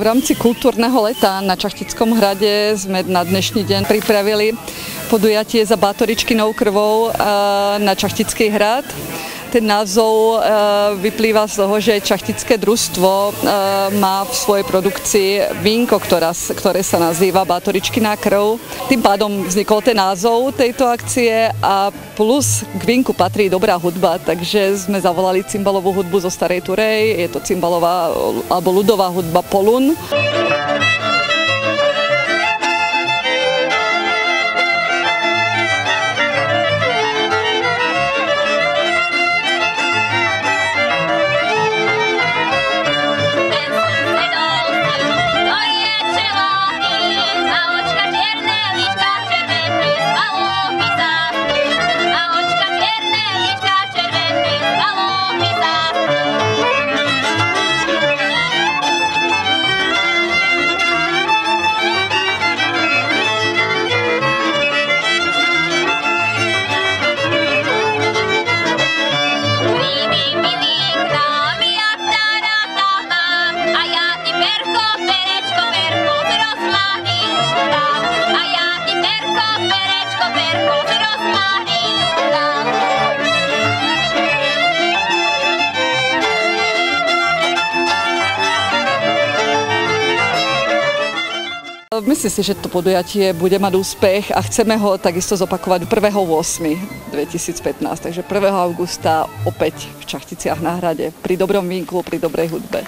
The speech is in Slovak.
V rámci kultúrneho leta na Čachtickom hrade sme na dnešný deň pripravili podujatie Za bátoričkynou krvou na Čachtický hrad. Ten názov vyplýva z toho, že Čachtické družstvo má v svojej produkcii vínko, ktoré sa nazýva Bátoričkyná krv. Tým pádom vznikol ten názov tejto akcie a plus k vínku patrí dobrá hudba, takže sme zavolali cymbalovú hudbu zo Starej Turej, je to cymbalová alebo ľudová hudba Polun. Myslím si, že to podujatie bude mať úspech a chceme ho takisto zopakovať 1.8.2015, takže 1. augusta opäť v Čachticiach na hrade pri dobrom vínku, pri dobrej hudbe.